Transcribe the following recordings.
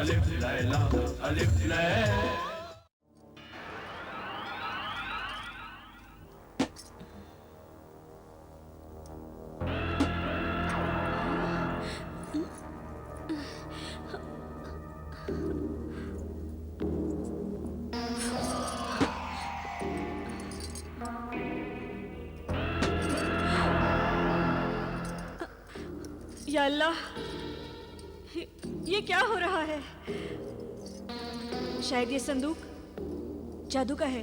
अलिफ लैला अलिफ लैला। या अल्लाह, ये क्या हो रहा है? शायद ये संदूक जादू का है।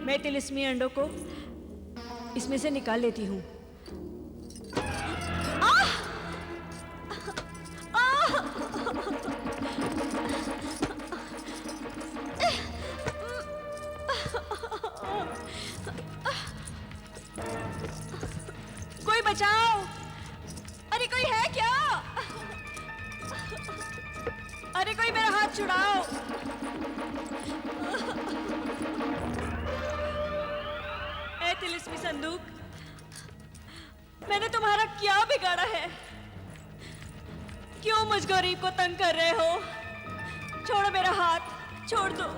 मैं तिलिस्मी अंडों को इसमें से निकाल लेती हूँ। कोई बचाओ! अरे कोई है क्या? अरे कोई मेरा हाथ छुड़ाओ! ऐ तिलिस्मी संदूक, मैंने तुम्हारा क्या बिगाड़ा है? क्यों मुझ गरीब को तंग कर रहे हो? छोड़ो मेरा हाथ, छोड़ दो।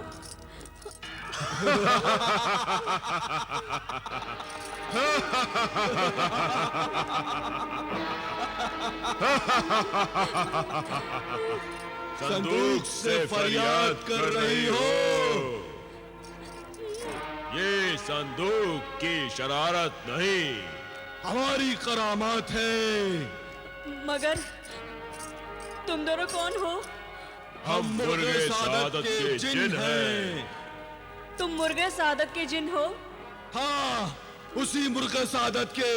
संदूक से फरियाद कर रही हो? ये संदूक की शरारत नहीं, हमारी करामात है। मगर तुम दोनों कौन हो? हम मुर्गे सादत के जिन हैं। तुम मुर्गे सादत के जिन हो? हाँ, उसी मुर्गे सादत के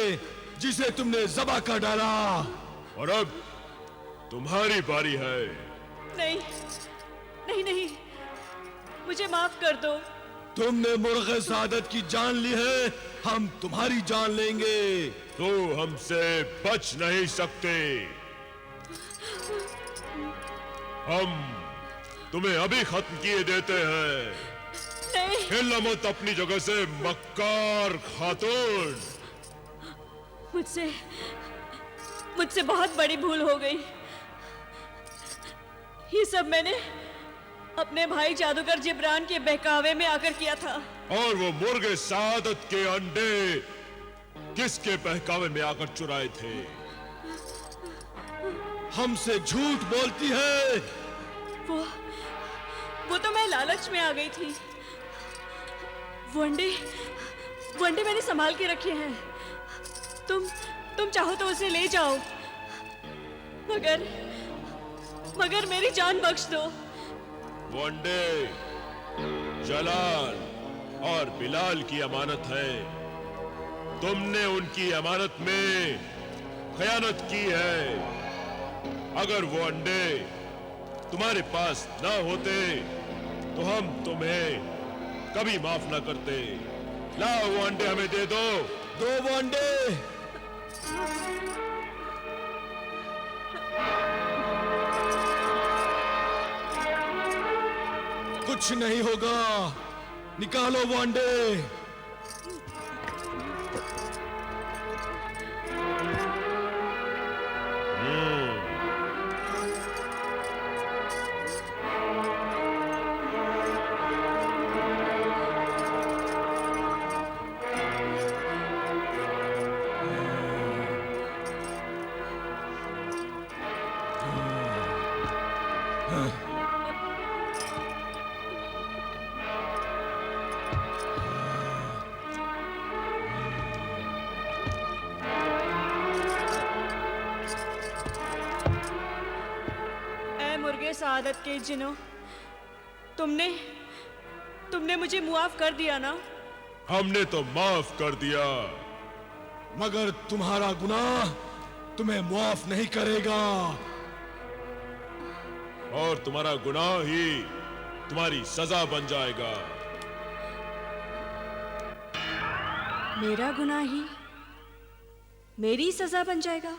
जिसे तुमने ज़बा कर डाला। और अब तुम्हारी बारी है। नहीं, नहीं, नहीं, मुझे माफ कर दो। तुमने मुर्गे सादत की जान ली है, हम तुम्हारी जान लेंगे। तो हमसे बच नहीं सकते। हम तुम्हें अभी खत्म किए देते हैं। नहीं, हिलना मत अपनी जगह से, मक्कार खातून। मुझसे बहुत बड़ी भूल हो गई। ये सब मैंने अपने भाई जादूगर जिब्रान के बहकावे में आकर किया था। और वो मुर्गे सादत के अंडे किसके बहकावे में आकर चुराए थे? हमसे झूठ बोलती है। वो तो मैं लालच में आ गई थी। वो अंडे मैंने संभाल के रखे हैं। तुम चाहो तो उसे ले जाओ, मगर मेरी जान बख्श दो। वो अंडे जलाल और बिलाल की अमानत है। तुमने उनकी अमानत में खयानत की है। अगर वो अंडे तुम्हारे पास ना होते तो हम तुम्हें कभी माफ ना करते। लाओ वो अंडे हमें दे दो। दो वो अंडे। कुछ नहीं होगा, निकालो वो अंडे। सादत के जिनों, तुमने मुझे मुआफ कर दिया ना? हमने तो माफ कर दिया, मगर तुम्हारा गुनाह तुम्हें मुआफ नहीं करेगा। और तुम्हारा गुनाह ही तुम्हारी सजा बन जाएगा। मेरा गुनाह ही मेरी सजा बन जाएगा?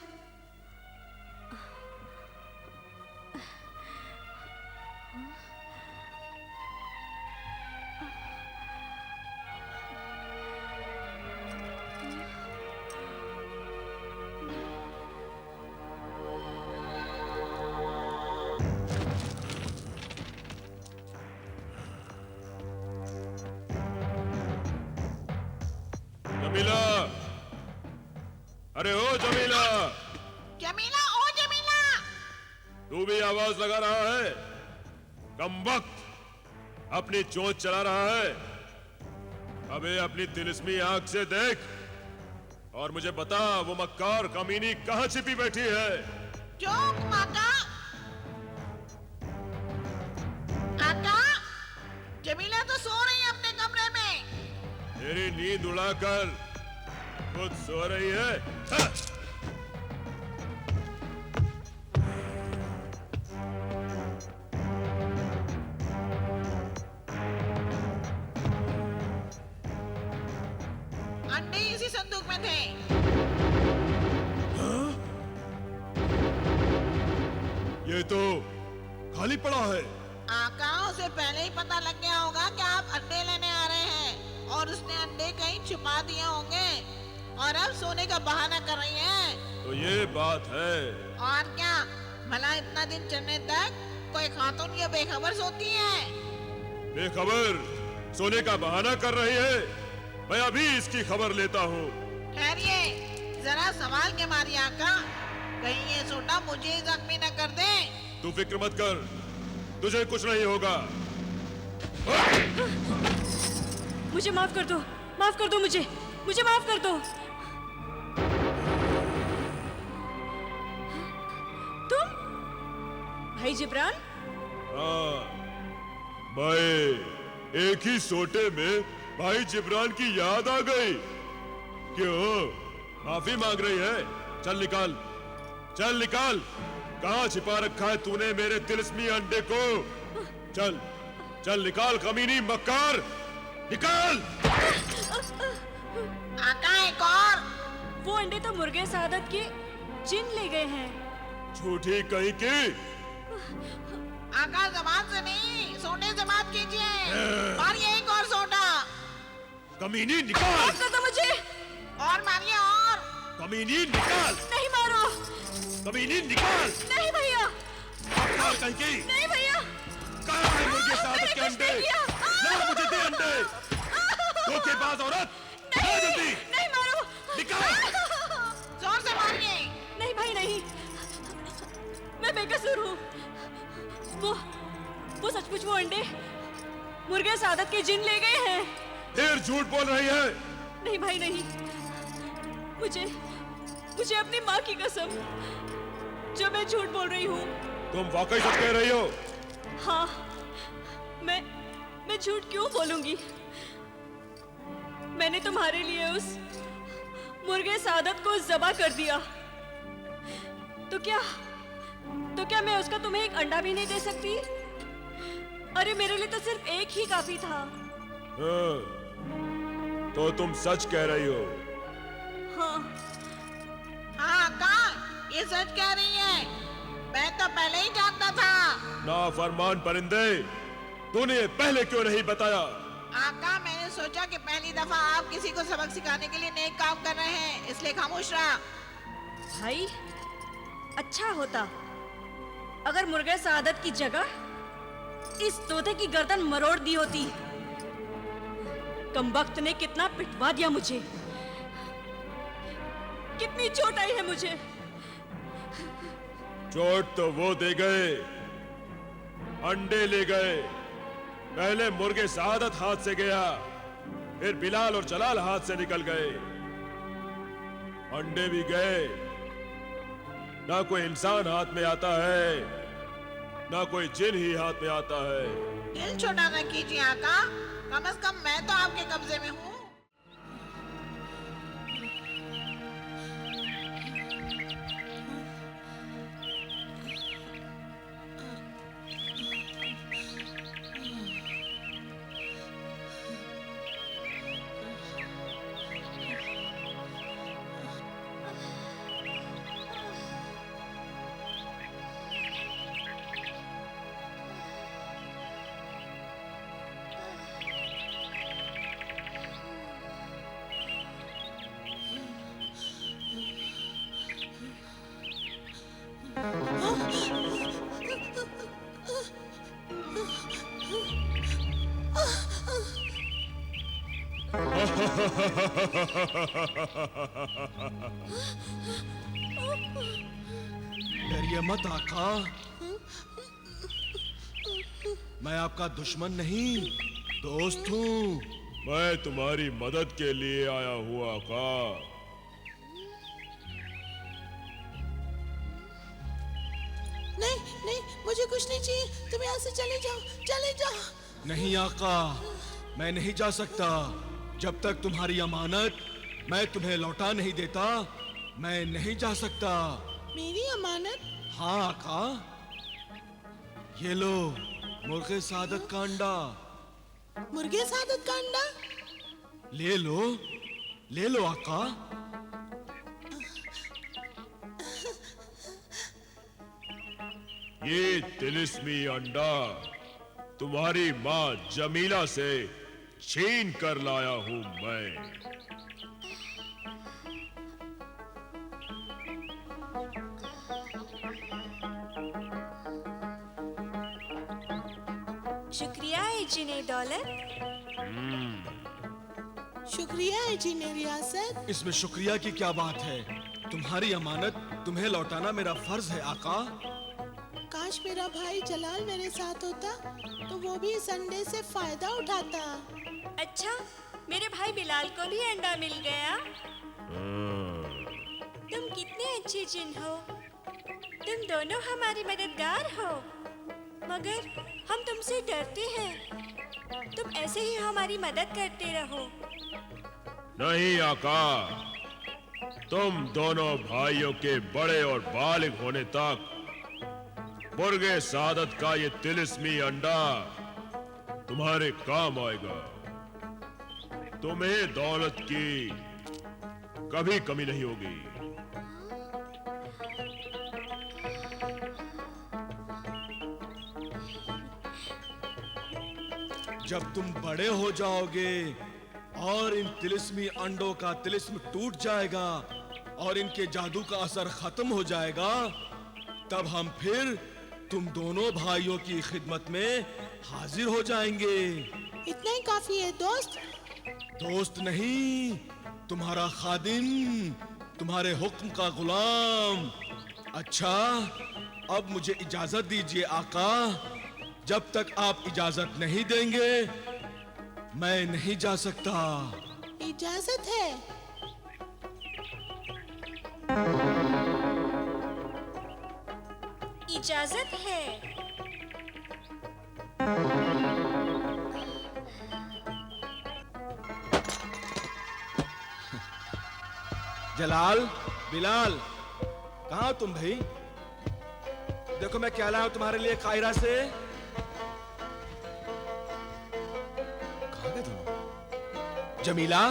जमीला, अरे ओ जमीला, जमीला, ओ जमीला। तू भी आवाज लगा रहा है? कमबख्त अपनी चोंच चला रहा है। अबे अपनी तिलिस्मी आंख से देख और मुझे बता वो मक्कार कमीनी कहां छिपी बैठी है। चौक माका। काका, जमीला तो सो रही है अपने कमरे में। तेरी नींद उड़ाकर खुद सो रही है। हाँ। अंडे इसी संदूक में थे। ये तो खाली पड़ा है। आका, उसे पहले ही पता लग गया होगा कि आप अंडे लेने आ रहे हैं और उसने अंडे कहीं छुपा दिए होंगे और अब सोने का बहाना कर रही है। तो ये बात है। और क्या, भला इतना दिन चढ़ने तक कोई खातून ये बेखबर सोती है? बेखबर सोने का बहाना कर रही है। मैं अभी इसकी खबर लेता हूँ। ठहरिए, जरा संभाल के मारिए आका, कहीं ये सोटा मुझे ही जख्मी न कर दे। तू फिक्र मत कर, तुझे कुछ नहीं होगा। मुझे माफ कर दो, माफ कर दो मुझे माफ कर दो। तुम भाई जिब्रान? हाँ, मैं एक ही सोटे में भाई जिब्रान की याद आ गई। क्यों माफी मांग रही है? चल निकाल, चल निकाल। कहाँ छिपा रखा है तूने मेरे तिलिस्मी अंडे को? चल चल निकाल कमीनी मक्कार, निकाल। आका, एक और। वो अंडे तो मुर्गे सादत के जिन ले गए हैं। झूठी कहीं की। आका, जबान से नहीं, सोने से बात कीजिए। मारिए एक और सोटा। कमीनी निकाल। माफ कर दो मुझे। और मारिए और। कमीनी निकाल। नहीं मारो। कमीनी निकाल। नहीं भैया। मक्कार कहीं की। नहीं भैया। कहाँ है मुर्गे सादत मैंने के कुछ अंडे? नहीं किया। ला मुझे दे अंडे। धोखेबाज औरत, ला जल्दी। नहीं मारो। निकाल। जोर से मारिए। नहीं भाई नहीं, मैं बेकसूर हूँ। वो सचमुच वो अंडे मुर्गे सादत के जिन ले गए हैं। फिर झूठ बोल रही है। नहीं भाई नहीं, मुझे अपनी माँ की कसम, जो मैं झूठ बोल रही हूँ। तुम वाकई सच कह रही हो? हाँ, मैं झूठ क्यों बोलूंगी? मैंने तुम्हारे लिए उस मुर्गे सादत को ज़बा कर दिया। तो क्या मैं उसका तुम्हें एक अंडा भी नहीं दे सकती? अरे मेरे लिए तो सिर्फ एक ही काफी था। हाँ, तो तुम सच कह रही हो? हाँ। हाँ आका, ये सच कह रही है। मैं तो पहले ही जानता था। नाफरमान परिंदे, तूने ये पहले क्यों नहीं बताया? आका, मैंने सोचा कि पहली दफा आप किसी को सबक सिखाने के लिए नेक काम कर रहे हैं, इसलिए खामोश रहा। भाई, अच्छा होता अगर मुर्गे सादत की जगह इस तोते की गर्दन मरोड़ दी होती। कमबख्त ने कितना पिटवा दिया मुझे, कितनी चोट आई है मुझे। चोट तो वो दे गए, अंडे ले गए। पहले मुर्गे सादत हाथ से गया, फिर बिलाल और जलाल हाथ से निकल गए। अंडे भी गए। ना कोई इंसान हाथ में आता है, ना कोई जिन ही हाथ में आता है। दिल छोटा न कीजिए आका, कम से कम मैं तो आपके कब्जे में हूँ। डरिए मत आका, मैं आपका दुश्मन नहीं, दोस्त हूँ। मैं तुम्हारी मदद के लिए आया हूँ आका। नहीं नहीं, मुझे कुछ नहीं चाहिए, तुम यहाँ से चले जाओ, चले जाओ। नहीं आका, मैं नहीं जा सकता। जब तक तुम्हारी अमानत मैं तुम्हें लौटा नहीं देता, मैं नहीं जा सकता। मेरी अमानत? हाँ आका, ये लो मुर्गे सादत का अंडा। मुर्गे सादत का अंडा? ले लो आका। ये तिलिस्मी अंडा तुम्हारी माँ जमीला से छीन कर लाया हूँ मैं। शुक्रिया है जिने दौलत। शुक्रिया है जी ने रियासत। इसमें शुक्रिया की क्या बात है? तुम्हारी अमानत तुम्हें लौटाना मेरा फर्ज है आका। काश मेरा भाई जलाल मेरे साथ होता तो वो भी इस अंडे से फायदा उठाता। अच्छा, मेरे भाई बिलाल को भी अंडा मिल गया। तुम कितने अच्छे जिन हो। तुम दोनों हमारे मददगार हो, मगर हम तुमसे डरते हैं। तुम ऐसे ही हमारी मदद करते रहो। नहीं आका, तुम दोनों भाइयों के बड़े और बालिग होने तक मुर्गे सादत का ये तिलिस्मी अंडा तुम्हारे काम आएगा। तुम्हें दौलत की कभी कमी नहीं होगी। जब तुम बड़े हो जाओगे और इन तिलिस्मी अंडों का तिलिस्म टूट जाएगा और इनके जादू का असर खत्म हो जाएगा, तब हम फिर तुम दोनों भाइयों की खिदमत में हाजिर हो जाएंगे। इतना ही काफी है दोस्त। दोस्त नहीं, तुम्हारा खादिम, तुम्हारे हुक्म का गुलाम। अच्छा, अब मुझे इजाजत दीजिए आका। जब तक आप इजाजत नहीं देंगे मैं नहीं जा सकता। इजाजत है? इजाजत है। जलाल, बिलाल, कहाँ तुम भाई? देखो मैं क्या लाया हूं तुम्हारे लिए कायरा से। कहाँ गए तुम? जमीला,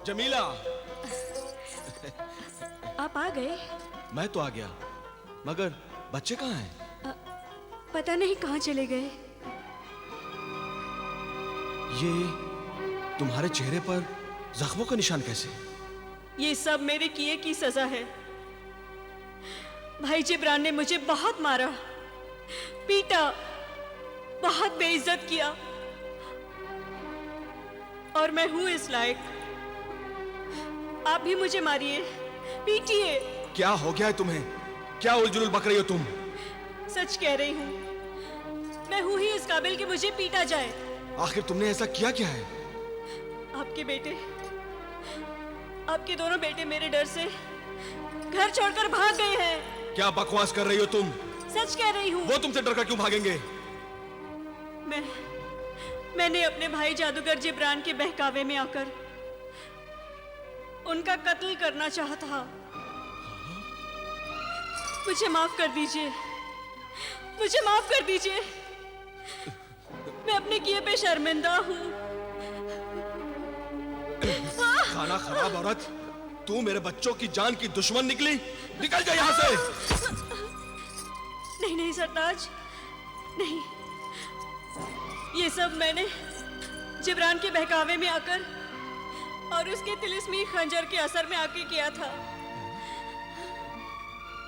जमीला। आप आ गए? मैं तो आ गया, मगर बच्चे कहाँ हैं? पता नहीं कहाँ चले गए। ये तुम्हारे चेहरे पर जख्मों का निशान कैसे? ये सब मेरे किए की सजा है। भाई जिब्रान ने मुझे बहुत मारा, पीटा, बहुत बेइज्जत किया, और मैं हूं इस लायक। आप भी मुझे मारिए, पीटिए। क्या हो गया है तुम्हें? क्या उलझुल बक रही हो तुम? सच कह रही हूं, मैं हूं ही इस काबिल कि मुझे पीटा जाए। आखिर तुमने ऐसा किया क्या है? आपके बेटे, आपके दोनों बेटे मेरे डर से घर छोड़कर भाग गए हैं। क्या बकवास कर रही हो तुम? सच कह रही हूँ। वो तुमसे डरकर क्यों भागेंगे? मैंने अपने भाई जादूगर जिब्रान के बहकावे में आकर उनका कत्ल करना चाहा था। मुझे माफ कर दीजिए, मुझे माफ कर दीजिए। मैं अपने किए पे शर्मिंदा हूँ। खाना खराब औरत, तू मेरे बच्चों की जान की दुश्मन निकली। निकल जा यहाँ से। नहीं नहीं सरताज, नहीं। ये सब मैंने जिब्रान के बहकावे में आकर और उसके तिलिस्मी खंजर के असर में आके किया था।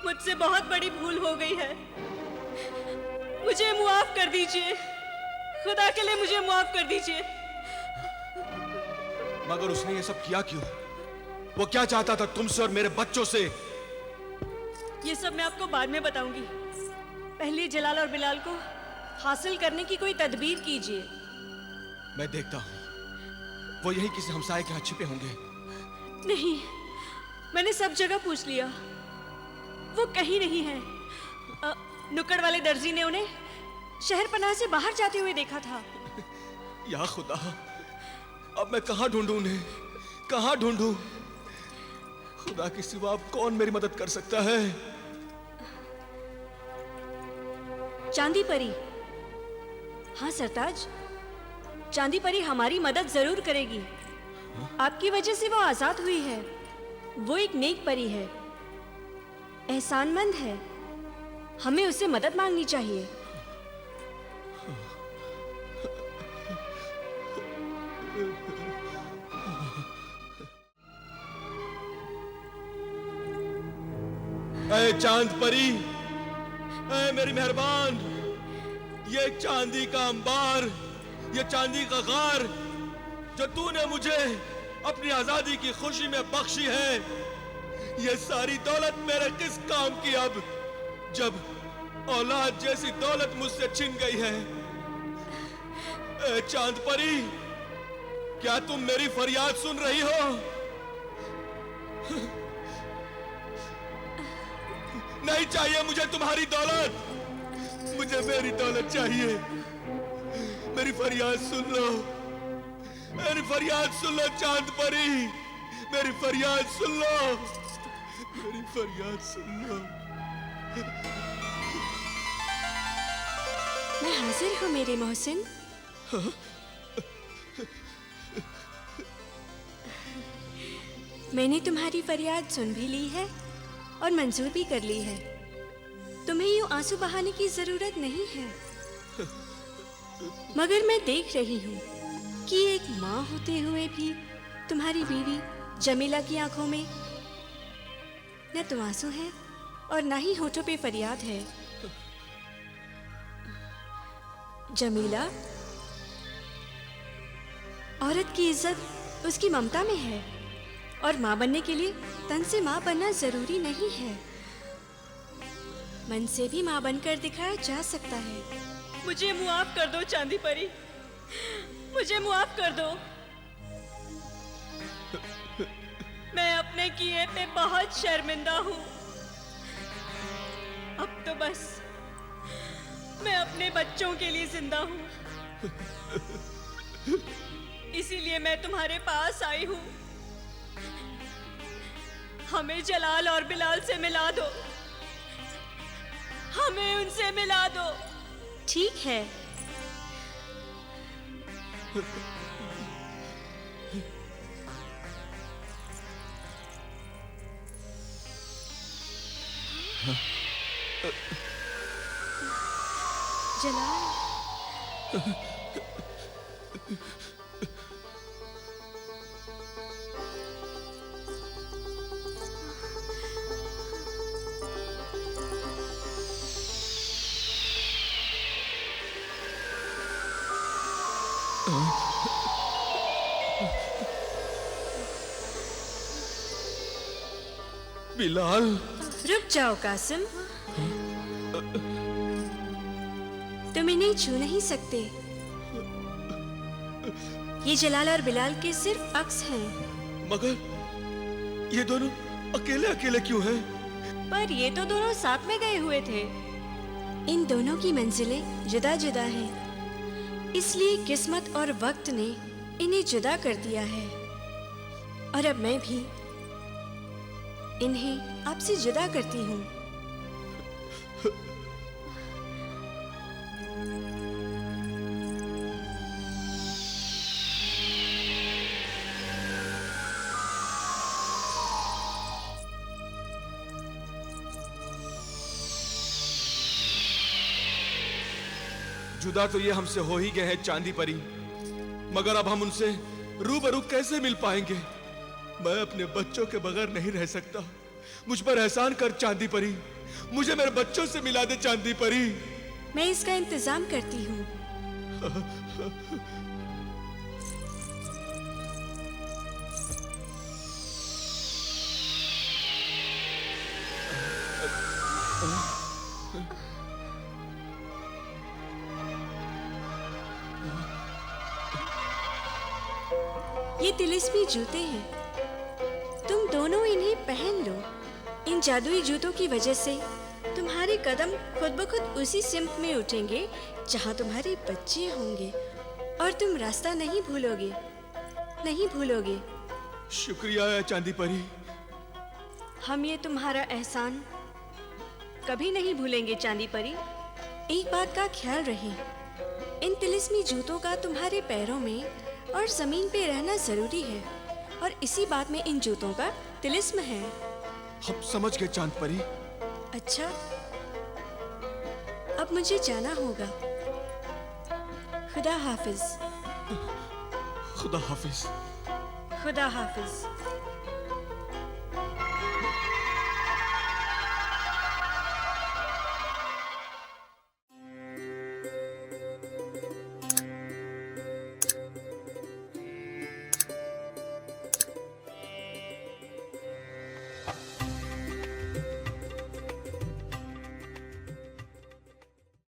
मुझसे बहुत बड़ी भूल हो गई है। मुझे मुआफ कर दीजिए, खुदा के लिए मुझे मुआफ कर दीजिए। मगर उसने ये सब किया क्यों? वो क्या चाहता था तुमसे और मेरे बच्चों से? ये सब मैं आपको बाद में बताऊंगी। पहले जलाल और बिलाल को हासिल करने की कोई तदबीर कीजिए। मैं देखता हूं वो यही किसी हमसाये के यहाँ छिपे होंगे। नहीं, मैंने सब जगह पूछ लिया, वो कहीं नहीं है। नुक्कड़ वाले दर्जी ने उन्हें शहर पनाह से बाहर जाते हुए देखा था। या खुदा, अब मैं कहाँ ढूंढूं उन्हें? कहाँ ढूंढूं? खुदा के सिवा अब कौन मेरी मदद कर सकता है? चांदी परी। हाँ सरताज, चांदी परी हमारी मदद जरूर करेगी। आपकी वजह से वो आजाद हुई है। वो एक नेक परी है, एहसानमंद है। हमें उससे मदद मांगनी चाहिए। ऐ चांद परी, ऐ मेरी मेहरबान, ये चांदी का अंबार, ये चांदी का गार जो तूने मुझे अपनी आजादी की खुशी में बख्शी है, ये सारी दौलत मेरे किस काम की अब, जब औलाद जैसी दौलत मुझसे छिन गई है। ऐ चांद परी, क्या तुम मेरी फरियाद सुन रही हो? नहीं चाहिए मुझे तुम्हारी दौलत, मुझे मेरी दौलत चाहिए। मेरी फरियाद सुन लो, मेरी फरियाद सुन लो चांद परी, मेरी फरियाद सुन लो, मेरी फरियाद सुन लो। मैं हाजिर हूँ मेरे मोहसिन। मैंने तुम्हारी फरियाद सुन भी ली है और मंजूर भी कर ली है। तुम्हें यूं आंसू बहाने की जरूरत नहीं है। मगर मैं देख रही हूँ कि एक माँ होते हुए भी तुम्हारी बीवी जमीला की आंखों में न तो आंसू है और न ही होठों पे फरियाद है। जमीला, औरत की इज्जत उसकी ममता में है और माँ बनने के लिए तन से माँ बनना जरूरी नहीं है। मन से भी माँ बनकर दिखाया जा सकता है। मुझे मुआफ कर दो चांदी परी, मुझे मुआफ कर दो। मैं अपने किए पे बहुत शर्मिंदा हूँ। अब तो बस मैं अपने बच्चों के लिए जिंदा हूँ। इसीलिए मैं तुम्हारे पास आई हूँ। हमें जलाल और बिलाल से मिला दो, हमें उनसे मिला दो। ठीक है। जलाल, बिलाल, रुक जाओ कासिम, तुम इन्हें छू नहीं सकते। ये जलाल और बिलाल के सिर्फ अक्स हैं। मगर ये दोनों अकेले अकेले क्यों हैं? पर ये तो दोनों साथ में गए हुए थे। इन दोनों की मंजिलें जुदा जुदा हैं, इसलिए किस्मत और वक्त ने इन्हें जुदा कर दिया है। और अब मैं भी इन्हें आपसे जुदा करती हूँ। जुदा तो ये हमसे हो ही गए हैं चांदी परी, मगर अब हम उनसे रूबरू कैसे मिल पाएंगे? मैं अपने बच्चों के बगैर नहीं रह सकता। मुझ पर एहसान कर चांदी परी, मुझे मेरे बच्चों से मिला दे चांदी परी। मैं इसका इंतजाम करती हूँ। ये तिलिस्मी जूते हैं। तुम दोनों इन्हें पहन लो। इन जादुई जूतों की वजह से तुम्हारे कदम खुद ब खुद उसी सिमत में उठेंगे जहाँ तुम्हारे बच्चे होंगे, और तुम रास्ता नहीं भूलोगे, नहीं भूलोगे। शुक्रिया चांदी परी। हम ये तुम्हारा एहसान कभी नहीं भूलेंगे चांदी परी। एक बात का ख्याल रहे, इन तिलिस्मी जूतों का तुम्हारे पैरों में और जमीन पे रहना जरूरी है, और इसी बात में इन जूतों का तिलिस्म है। हम समझ गए चांद परी। अच्छा, अब मुझे जाना होगा। खुदा हाफिज। खुदा हाफिज। खुदा हाफिज।